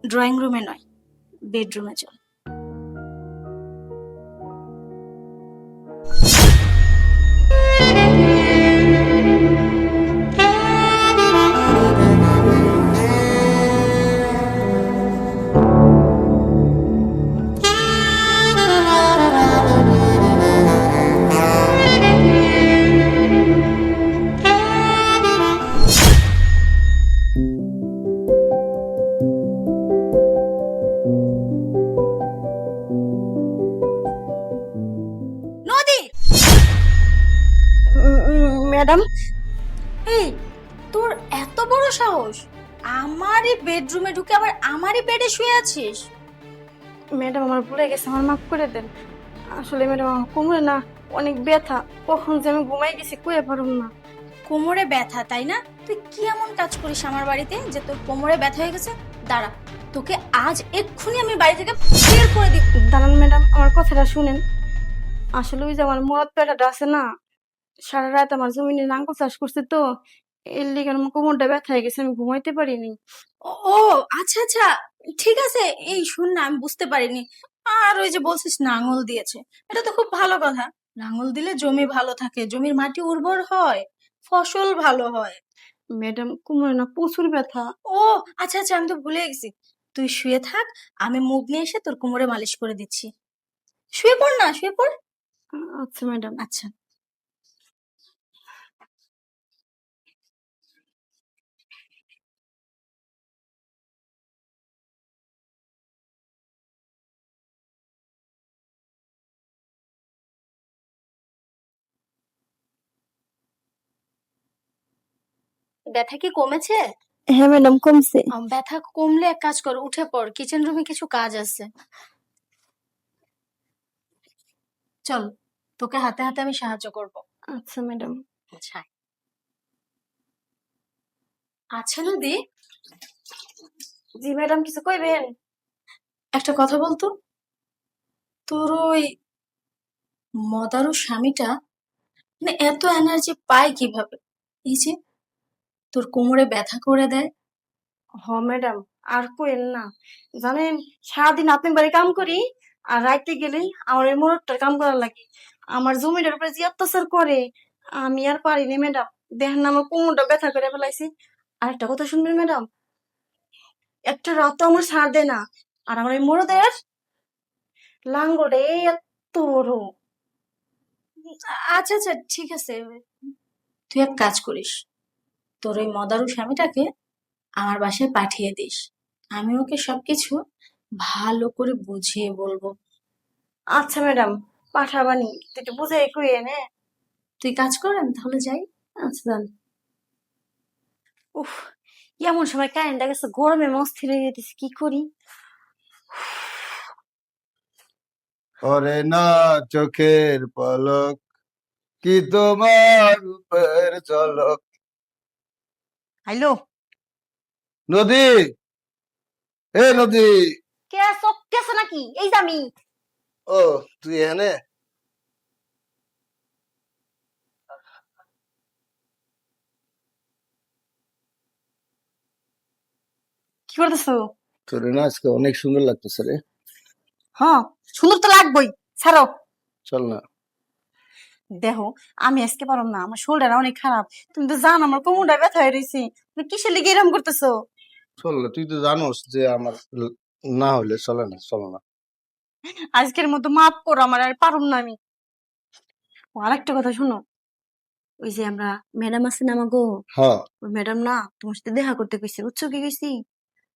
Drawing রুমে নয়, বেডরুমে চল। নদী, ম্যাডাম, এই তোর এত বড় সাহস, আমারই বেডরুমে ঢুকে আবার আমারই বেডে শুয়ে আছিস? ম্যাডাম আমার ভুলে গেছে, আমার মাফ করে দেন। আসলে ম্যাডাম আমার কোমরে না অনেক ব্যথা, কখন যে আমি ঘুমাই গেছি কয়ে পারুম না। কোমরে ব্যথা, তাই না? তুই কি এমন কাজ করিস আমার বাড়িতে যে তোর কোমরে ব্যথা হয়ে গেছে? দাঁড়া, তোকে আজ এক্ষুনি আমি বাড়ি থেকে বের করে দিব। দাঁড়ান ম্যাডাম, আমার কথাটা শুনেন। আসলে ওই যে আমার মরদ পেটাটা আছে না, সারা রাত আমার জমিনে নাঙ্গল চাষ করছে তো, এর লিগে আমার কোমরটা ব্যথা হয়ে গেছে, আমি ঘুমাইতে পারিনি। ও ও, আচ্ছা আচ্ছা, ঠিক আছে। এই শোন না, আমি বুঝতে পারিনি। আর ওই যে বলছিস নাঙল দিয়েছে, এটা তো খুব ভালো কথা। নাঙল দিলে জমি ভালো থাকে, জমির মাটি উর্বর হয়, ফসল ভালো হয়। ম্যাডাম কোমরে না প্রচুর ব্যথা। ও আচ্ছা আচ্ছা, আমি তো ভুলে গেছি। তুই শুয়ে থাক, আমি মুভ নিয়ে এসে তোর কোমরে মালিশ করে দিচ্ছি। শুয়ে পড় না, শুয়ে পড়। আচ্ছা ম্যাডাম। আচ্ছা, ব্যথা কি কমেছে? হ্যাঁ ম্যাডাম কমছে। ব্যথা কমলে এক কাজ কর, উঠে পড়, কিচেন রুমে কিছু কাজ আছে। চল, তোকে হাতে হাতে আমি সাহায্য করব। আচ্ছা ম্যাডাম। আচ্ছা, আচ্ছা নদী, জি ম্যাডাম, কিছু কইবেন? একটা কথা বলতো, তোর ওই মদারু স্বামীটা মানে এত এনার্জি পায় কিভাবে? এই যে তোর কোমরে ব্যথা করে দেয়। হ ম্যাডাম, আর কইেন না। জানেন, সারাদিন আপনার বাড়ি কাম করি, আর রাইতে গেলেই আমার এই মোড়রটার কাম করার লাগে। আমার জমিটার উপরে যে অত্যাচার করে, আমি আর পারিনি ম্যাডাম। দেখেন না আমার কোমরটা ব্যথা করে ফেলাইছি। আর একটা কথা শুনবেন ম্যাডাম, একটা রাত আমার ছাড় দেয় না। আর আমার এই মোড়দের লাঙ্গটা এই এত বড়। আচ্ছা আচ্ছা, ঠিক আছে। তুই এক কাজ করিস, তোর ওই মদারু স্বামীটাকে আমার বাসায় পাঠিয়ে দিস। আমি ওকে সবকিছু ভালো করে বুঝিয়ে বলবো। আচ্ছা ম্যাডাম, পাঠাবানি, একটু বুঝাই কইেন। হ্যাঁ। তুই কাজ কর, আমি তাহলে যাই। আচ্ছা যান। উফ, এমন সময় কারেন্টটা গেছে, গরমে অস্থির হয়ে যেতেছি, কি করি। ওরে না চোখের পলক, কি তোমার রূপের ঝলক। হ্যালো। নদী, এ নদী। কে চক্কেছে নাকি? এই যে আমি। ও, তুই এনে কি করতেছো? তোর না আজকে অনেক সুন্দর লাগতেছে রে। হ্যাঁ, সুন্দর তো লাগবেই। ছাড়ো। চল না। দেখো, আমি আজকে পারম না, আমার শরীরটা অনেক খারাপ। তুমি তো জানো আমার কোমরটা ব্যথা হয়ে রয়েছে। তুমি কিসের লিগে এরকম করতেছো? চল না, তুই তো জানোস যে আমার না হলে চলে না, চল না। আজকের মতো মাফ করো, আমার আর পারম না আমি। ও, আরেকটা কথা শোনো। ওই যে আমরা ম্যাডাম আছে না আমাগো, হ্যাঁ, ওই ম্যাডাম না তোমার সাথে দেখা করতে কইছে, বুঝছো কি কইছি?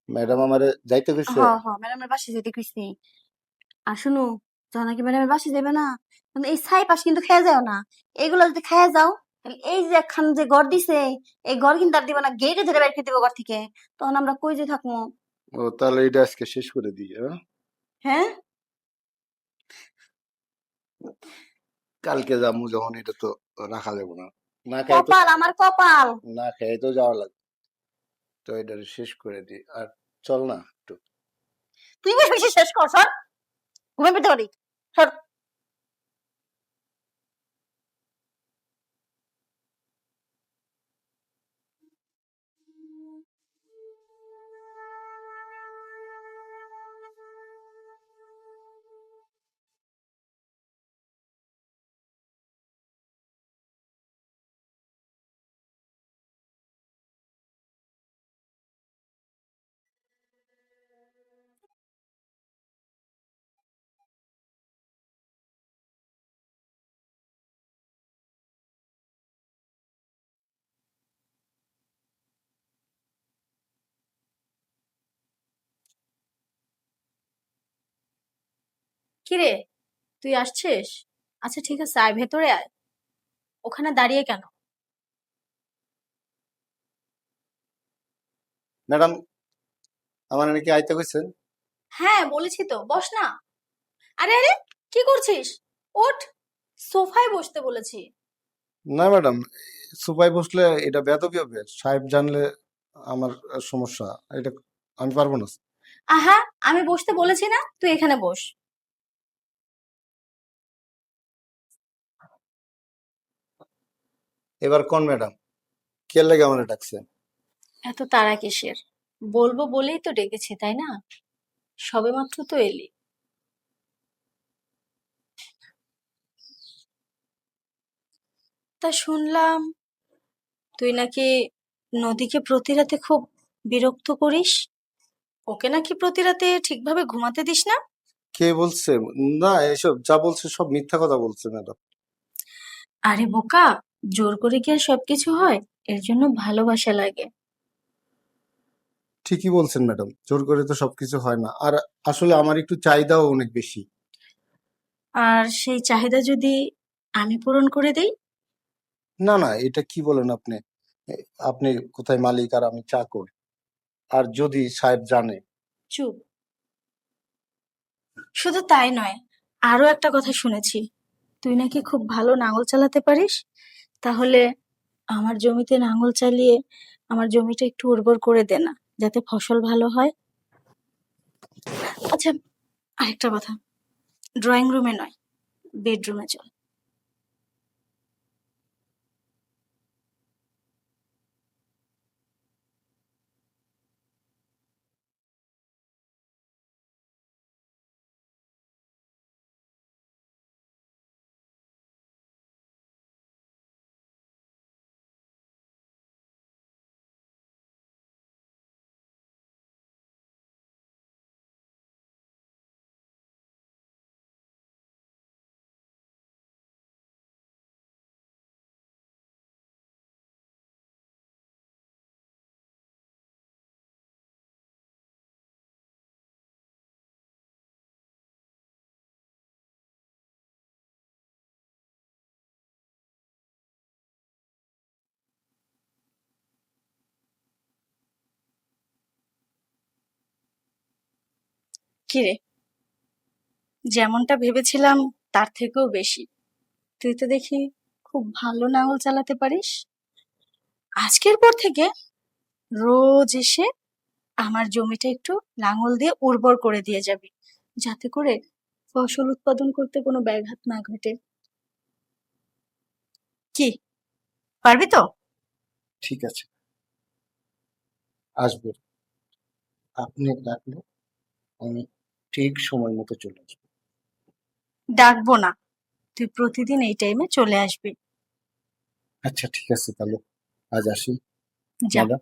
ম্যাডাম আমারে যাইতে কইছে। হ্যাঁ হ্যাঁ, ম্যাডামের বাসায় যেতে কইছি। আর শুনো, যখন নাকি ম্যাডামের বাসায় যাবে না, তখন এই ছাই পাশ কিন্তু খেয়ে যাও না। এগুলো যদি খেয়ে যাও, তাহলে এই যে একখান যে ঘর দিছে, এই ঘর কিন্তু আর দিবা না, গেটে ধরে বের করে দিবো ঘর থেকে। তখন আমরা কই যে থাকবো? ও তাহলে এটা আজকে শেষ করে দিই, হ্যাঁ? হ্যাঁ। কালকে যাবো যখন, এটা তো রাখা যাবো না। না খাই তো, কপাল আমার কপাল। না খাই তো যাওয়া লাগবে। তো এটা শেষ করে দিই আর চল না একটু। তুই বেশ বেশি শেষ কর, সর। ঘুমে পেতে পারি। সর। কিরে, তুই আসছিস? আচ্ছা ঠিক আছে, আয় ভেতরে আয়। ওখানে দাঁড়িয়ে কেন? ম্যাডাম, আমার নাকি আইতে কইছেন? হ্যাঁ বলেছি তো, বস না। আরে আরে, কি করছিস? ওঠ, সোফায় বসতে বলেছি। না ম্যাডাম, সুপাই বসলে এটা বেয়াদবি হবে। সাহেব জানলে আমার সমস্যা। এটা আমি পারবো না। আহা, আমি বসতে বলেছি না, তুই এখানে বস। এবার কোন ম্যাডাম, কে লেগে আমার ডাকছেন? এত তাড়া কিসের? বলবো বলেই তো ডেকেছি, তাই না? সবেমাত্র তো এলি। তা শুনলাম তুই নাকি নদীকে প্রতি রাতে খুব বিরক্ত করিস। ওকে নাকি প্রতি রাতে ঠিকভাবে ঘুমাতে দিস না? কে বলছে? না, এসব যা বলছে সব মিথ্যা কথা বলছে ম্যাডাম। আরে বোকা, জোর করে কি আর সবকিছু হয়? এর জন্য ভালোবাসা লাগে। ঠিকই বলছেন ম্যাডাম, জোর করে তো সবকিছু হয় না। আর আসলে আমার একটু চাহিদাও অনেক বেশি। আর সেই চাহিদা যদি আমি পূরণ করে দেই? না না, এটা কি বলেন আপনি? আপনি কোথায় মালিক আর আমি চাকর? আর যদি সাহেব জানে? চুপ। শুধু তাই নয়, আরো একটা কথা শুনেছি, তুই নাকি খুব ভালো লাঙল চালাতে পারিস। তাহলে আমার জমিতে লাঙল চালিয়ে আমার জমিটা একটু উর্বর করে দে না, যাতে ফসল ভালো হয়। আচ্ছা, আরেকটা কথা, ড্রয়িং রুমে নয়, বেডরুমে চল। কিরে, যেমনটা ভেবেছিলাম তার থেকেও বেশি। তুই তো দেখি খুব ভালো লাঙল চালাতে পারিস। আজকের পর থেকে রোজ এসে আমার জমিটা একটু লাঙল দিয়ে উর্বর করে দিয়ে যাবি, যাতে করে ফসল উৎপাদন করতে কোনো ব্যাঘাত না ঘটে। কি, পারবি তো? ঠিক আছে, আসবো। আপনি ডাকলে আমি ঠিক সময় মতো চলে আসবো। ডাকবো না, তুই প্রতিদিন এই টাইমে চলে আসবি। আচ্ছা ঠিক আছে, তাহলে আজ আসি যা। ম্যাডাম।